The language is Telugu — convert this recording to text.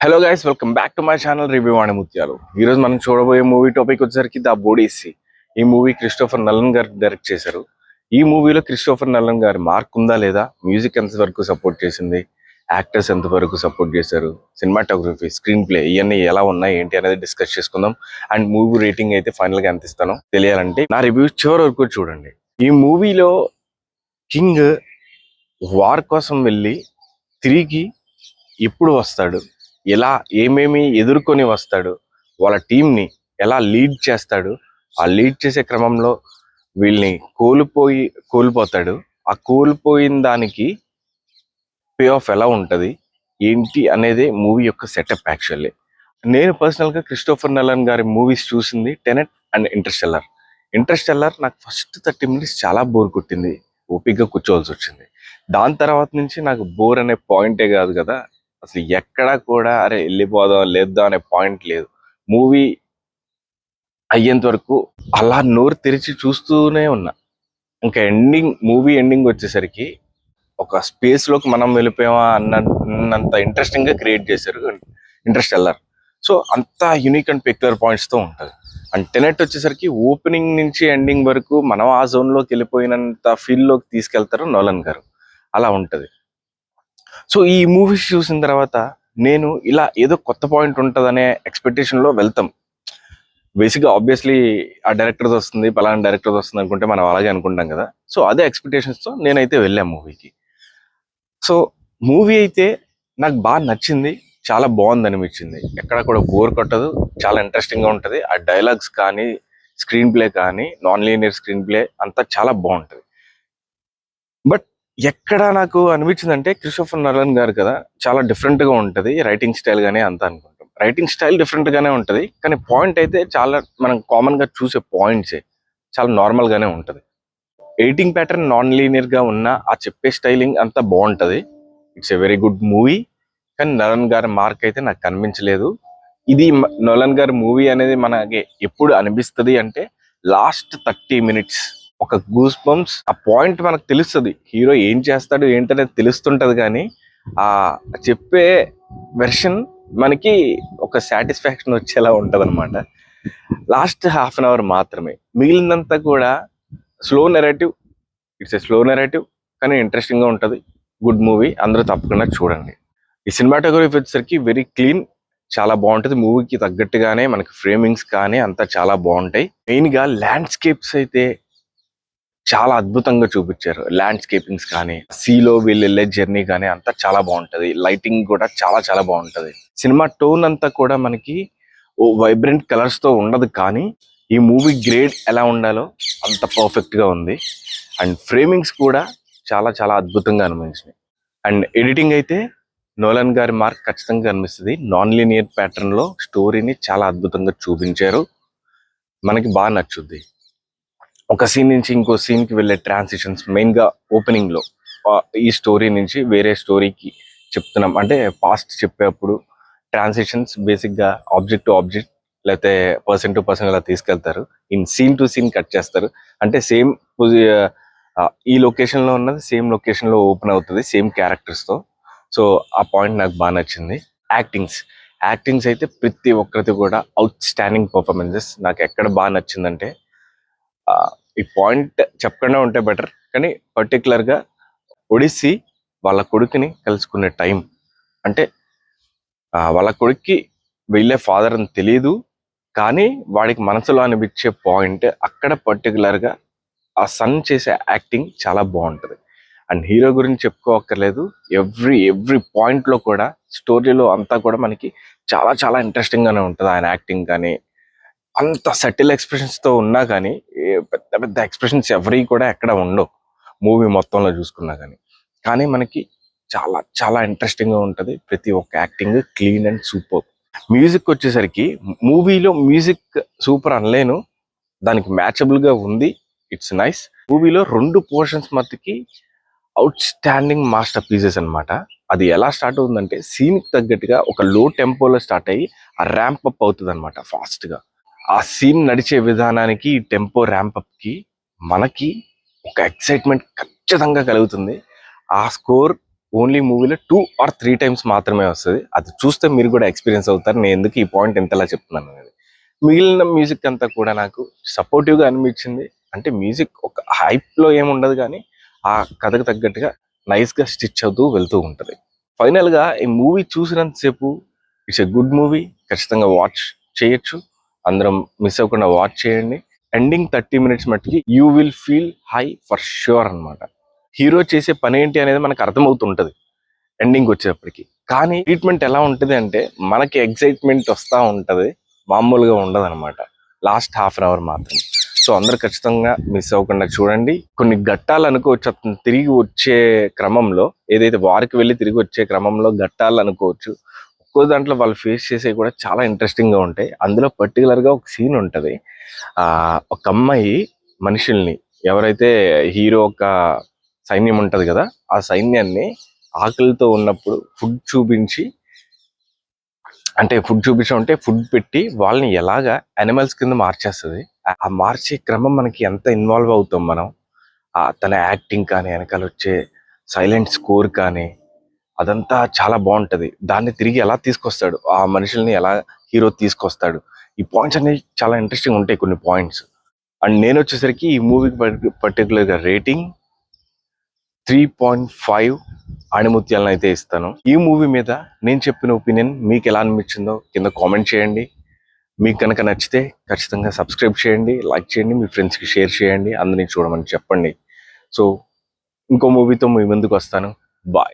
Hello guys, welcome back to my channel review Vani ముత్యాలు. ఈ రోజు మనం చూడబోయే మూవీ టాపిక్ వచ్చేసరికి ద బోడీసీ. ఈ మూవీ క్రిస్టోఫర్ నలన్ గారు డైరెక్ట్ చేశారు. ఈ మూవీలో క్రిస్టోఫర్ నలన్ గారి మార్క్ ఉందా లేదా, మ్యూజిక్ ఎంత వరకు సపోర్ట్ చేసింది, యాక్టర్స్ ఎంత వరకు సపోర్ట్ చేశారు, సినిమాటోగ్రఫీ, స్క్రీన్ ప్లే ఇవన్నీ ఎలా ఉన్నాయి ఏంటి అనేది డిస్కస్ చేసుకుందాం. అండ్ మూవీ రేటింగ్ అయితే ఫైనల్ గా ఎంత ఇస్తానో తెలియాలంటే నా రివ్యూ చివరి వరకు చూడండి. ఈ మూవీలో కింగ్ వార్ కోసం వెళ్ళి తిరిగి ఎప్పుడు వస్తాడు, ఎలా ఏమేమి ఎదుర్కొని వస్తాడు, వాళ్ళ టీంని ఎలా లీడ్ చేస్తాడు, ఆ లీడ్ చేసే క్రమంలో వీళ్ళని కోల్పోతాడు, ఆ కోల్పోయిన దానికి పే ఆఫ్ ఎలా ఉంటుంది ఏంటి అనేది మూవీ యొక్క సెటప్. యాక్చువల్లీ నేను పర్సనల్గా క్రిస్టోఫర్ నలన్ గారి మూవీస్ చూసింది టెనెట్ అండ్ ఇంటర్స్టెల్లర్ నాకు ఫస్ట్ 30 minutes చాలా బోర్ కొట్టింది, ఓపిక్గా కూర్చోవలసి వచ్చింది. దాని తర్వాత నుంచి నాకు బోర్ అనే పాయింటే కాదు కదా, అసలు ఎక్కడా కూడా అరే వెళ్ళిపోదాం లేద్దాం అనే పాయింట్ లేదు. మూవీ అయ్యేంత వరకు అలా నోరు తెరిచి చూస్తూనే ఉన్నా. ఇంకా మూవీ ఎండింగ్ వచ్చేసరికి ఒక స్పేస్ లోకి మనం వెళ్ళిపోయామా అన్నంత ఇంట్రెస్టింగ్ గా క్రియేట్ చేశారు ఇంటర్స్టెల్లర్. సో అంత యూనిక్ అండ్ పెక్యులర్ పాయింట్స్ తో ఉంటది. అండ్ టెనెట్ వచ్చేసరికి ఓపెనింగ్ నుంచి ఎండింగ్ వరకు మనం ఆ జోన్ లోకి వెళ్ళిపోయినంత ఫీల్ లోకి తీసుకెళ్తారు నోలన్ గారు, అలా ఉంటది. సో ఈ మూవీస్ చూసిన తర్వాత నేను ఇలా ఏదో కొత్త పాయింట్ ఉంటుందనే ఎక్స్పెక్టేషన్లో వెళ్తాం. బేసిక్గా ఆబ్వియస్లీ ఆ డైరెక్టర్స్ వస్తుంది, పలానా డైరెక్టర్స్ వస్తుంది అనుకుంటే మనం అలాగే అనుకుంటాం కదా. సో అదే ఎక్స్పెక్టేషన్స్తో నేనైతే వెళ్ళాను మూవీకి. సో మూవీ అయితే నాకు బాగా నచ్చింది, చాలా బాగుంది అనిపించింది. ఎక్కడ కూడా బోర్ కొట్టదు, చాలా ఇంట్రెస్టింగ్గా ఉంటుంది. ఆ డైలాగ్స్ కానీ, స్క్రీన్ ప్లే కానీ, నాన్ లీనియర్ స్క్రీన్ ప్లే అంతా చాలా బాగుంటుంది. బట్ ఎక్కడ నాకు అనిపించింది అంటే క్రిస్టోఫర్ నలన్ గారు కదా, చాలా డిఫరెంట్ గా ఉంటది రైటింగ్ స్టైల్ గానే అంతా అనుకుంటాం. రైటింగ్ స్టైల్ డిఫరెంట్ గానే ఉంటది, కానీ పాయింట్ అయితే చాలా మనం కామన్ గా చూసే పాయింట్సే చాలా నార్మల్ గానే ఉంటది. ఎడిటింగ్ ప్యాటర్న్ నాన్ లీనియర్ గా ఉన్న ఆ చెప్పే స్టైలింగ్ అంతా బాగుంటది. It's a very good movie. కానీ నలన్ గారి మార్క్ అయితే నాకు కనిపించలేదు. ఇది నలన్ గారి మూవీ అనేది మనకి ఎప్పుడు అనిపిస్తుంది అంటే లాస్ట్ 30 minutes ఒక గూస్ బంప్స్, ఆ పాయింట్ మనకు తెలుస్తుంది, హీరో ఏం చేస్తాడు ఏంటనేది తెలుస్తుంటది. కానీ ఆ చెప్పే వెర్షన్ మనకి ఒక సాటిస్ఫాక్షన్ వచ్చేలా ఉంటది అనమాట. లాస్ట్ హాఫ్ అన్ అవర్ మాత్రమే, మిగిలినంతా కూడా slow narrative. It's a slow narrative, కానీ ఇంట్రెస్టింగ్ గా ఉంటది. గుడ్ మూవీ, అందరూ తప్పకుండా చూడండి. ఈ సినిమాటోగ్రఫీ వచ్చేసరికి వెరీ క్లీన్, చాలా బాగుంటది. మూవీకి తగ్గట్టుగానే మనకి ఫ్రేమింగ్స్ కానీ అంతా చాలా బాగుంటాయి. మెయిన్ గా ల్యాండ్స్కేప్స్ అయితే చాలా అద్భుతంగా చూపించారు. ల్యాండ్స్కేపింగ్స్ కానీ, సీలో వీళ్ళు వెళ్ళే జర్నీ కానీ అంతా చాలా బాగుంటది. లైటింగ్ కూడా చాలా చాలా బాగుంటది. సినిమా టోన్ అంతా కూడా మనకి ఓ వైబ్రెంట్ కలర్స్ తో ఉండదు, కానీ ఈ మూవీ గ్రేడ్ ఎలా ఉండాలో అంత పర్ఫెక్ట్ గా ఉంది. అండ్ ఫ్రేమింగ్స్ కూడా చాలా చాలా అద్భుతంగా అనిపించినాయి. అండ్ ఎడిటింగ్ అయితే నోలన్ గారి మార్క్ ఖచ్చితంగా కనిపిస్తుంది. నాన్ లీనియర్ ప్యాటర్న్ లో స్టోరీని చాలా అద్భుతంగా చూపించారు, మనకి బాగా నచ్చుద్ది. ఒక సీన్ నుంచి ఇంకో సీన్ కి వెళ్ళే ట్రాన్సిషన్స్, మెయిన్ గా ఓపెనింగ్ లో ఈ స్టోరీ నుంచి వేరే స్టోరీకి చెప్తున్నాం అంటే పాస్ట్ చెప్పేటప్పుడు ట్రాన్సిషన్స్ బేసిక్ గా ఆబ్జెక్ట్ టు ఆబ్జెక్ట్ లేకపోతే పర్సన్ టు పర్సన్ ఇలా తీసుకెళ్తారు. In scene to scene cut చేస్తారు, అంటే సేమ్ ఈ లొకేషన్ లో ఉన్నది సేమ్ లొకేషన్ లో ఓపెన్ అవుతుంది సేమ్ క్యారెక్టర్స్ తో. సో ఆ పాయింట్ నాకు బాగా నచ్చింది. యాక్టింగ్స్ అయితే ప్రతి ఒక్కరిది కూడా అవుట్ స్టాండింగ్ పర్ఫార్మెన్సెస్. నాకు ఎక్కడ బాగా నచ్చిందంటే ఈ పాయింట్ చెప్పకుండా ఉంటే బెటర్, కానీ పర్టికులర్ గా ఒడిస్సీ వాళ్ళ కొడుకుని కలుసుకునే టైం, అంటే వాళ్ళ కొడుక్కి వెళ్ళే ఫాదర్ అని తెలియదు, కానీ వాడికి మనసులో అనిపించే పాయింట్ అక్కడ పర్టికులర్ గా ఆ సన్ చేసే యాక్టింగ్ చాలా బాగుంటది. అండ్ హీరో గురించి చెప్పుకోవక్కర్లేదు, ఎవ్రీ పాయింట్ లో కూడా స్టోరీలో అంతా కూడా మనకి చాలా చాలా ఇంట్రెస్టింగ్ గానే ఉంటది. ఆయన యాక్టింగ్ కానీ అంత సటిల్ ఎక్స్ప్రెషన్స్ తో ఉన్నా కానీ పెద్ద పెద్ద ఎక్స్ప్రెషన్స్ ఎవరి కూడా ఎక్కడ ఉండవు మూవీ మొత్తంలో చూసుకున్నా కానీ మనకి చాలా చాలా ఇంట్రెస్టింగ్ గా ఉంటది. ప్రతి ఒక్క acting clean and super. Music వచ్చేసరికి మూవీలో మ్యూజిక్ సూపర్ అనలేను, దానికి మ్యాచబుల్ గా ఉంది. It's nice. మూవీలో 2 పోర్షన్స్ మట్టుకి అవుట్ స్టాండింగ్ మాస్టర్ పీసెస్ అనమాట. అది ఎలా స్టార్ట్ అవుతుందంటే సీన్ కి తగ్గట్టుగా ఒక లో టెంపోలో స్టార్ట్ అయ్యి ఆ ర్యాంప్ అప్ అవుతుంది అనమాట ఫాస్ట్ గా. ఆ సీన్ నడిచే విధానానికి, టెంపో ర్యాంప్ అప్ కి, మనకి ఒక ఎక్సైట్మెంట్ ఖచ్చితంగా కలుగుతుంది. ఆ స్కోర్ ఓన్లీ మూవీలో 2 or 3 టైమ్స్ మాత్రమే వస్తుంది. అది చూస్తే మీరు కూడా ఎక్స్పీరియన్స్ అవుతారు నేను ఎందుకు ఈ పాయింట్ ఇంతలా చెప్తున్నాను అనేది. మిగిలిన మ్యూజిక్ అంతా కూడా నాకు సపోర్టివ్గా అనిపించింది. అంటే మ్యూజిక్ ఒక హైప్లో ఏముండదు కానీ ఆ కథకు తగ్గట్టుగా నైస్గా స్టిచ్ అవుతూ వెళ్తూ ఉంటుంది. ఫైనల్గా ఈ మూవీ చూసినంతసేపు ఇట్స్ ఎ గుడ్ మూవీ. ఖచ్చితంగా వాచ్ చేయొచ్చు. అందరం మిస్ అవ్వకుండా వాచ్ చేయండి. ఎండింగ్ 30 minutes మట్టుకి you will feel high for sure అనమాట. హీరో చేసే పని ఏంటి అనేది మనకు అర్థమవుతుంటది ఎండింగ్ వచ్చేటప్పటికి. కానీ ట్రీట్మెంట్ ఎలా ఉంటుంది అంటే మనకి ఎగ్జైట్మెంట్ వస్తూ ఉంటుంది, మామూలుగా ఉండదు అనమాట. లాస్ట్ హాఫ్ అన్ అవర్ మాత్రం. సో అందరు ఖచ్చితంగా మిస్ అవ్వకుండా చూడండి. కొన్ని ఘట్టాలు అనుకోవచ్చు, అతను తిరిగి వచ్చే క్రమంలో, ఏదైతే వారికి వెళ్ళి తిరిగి వచ్చే క్రమంలో ఘట్టాలు అనుకోవచ్చు. ఒక్కో దాంట్లో వాళ్ళు ఫేస్ చేసేవి కూడా చాలా ఇంట్రెస్టింగ్గా ఉంటాయి. అందులో పర్టికులర్గా ఒక సీన్ ఉంటుంది. ఒక అమ్మాయి మనుషుల్ని, ఎవరైతే హీరో ఒక సైన్యం ఉంటుంది కదా, ఆ సైన్యాన్ని ఆకలితో ఉన్నప్పుడు ఫుడ్ చూపించి, అంటే ఫుడ్ పెట్టి వాళ్ళని ఎలాగా అనిమల్స్ కింద మార్చేస్తుంది. ఆ మార్చే క్రమం మనకి ఎంత ఇన్వాల్వ్ అవుతాం మనం. తన యాక్టింగ్ కానీ, వెనకాల వచ్చే సైలెంట్ స్కోర్ కానీ, అదంతా చాలా బాగుంటుంది. దాన్ని తిరిగి ఎలా తీసుకొస్తాడు, ఆ మనుషుల్ని ఎలా హీరో తీసుకొస్తాడు, ఈ పాయింట్స్ అనేవి చాలా ఇంట్రెస్టింగ్ ఉంటాయి కొన్ని పాయింట్స్. అండ్ నేను వచ్చేసరికి ఈ మూవీకి పర్టికులర్గా రేటింగ్ 3.5 ఆణిముత్యాలను అయితే ఇస్తాను. ఈ మూవీ మీద నేను చెప్పిన ఒపీనియన్ మీకు ఎలా అనిపించిందో కింద కామెంట్ చేయండి. మీకు కనుక నచ్చితే ఖచ్చితంగా సబ్స్క్రైబ్ చేయండి, లైక్ చేయండి, మీ ఫ్రెండ్స్కి షేర్ చేయండి, అందరినీ చూడమని చెప్పండి. సో ఇంకో మూవీతో మీ ముందుకు వస్తాను. బాయ్.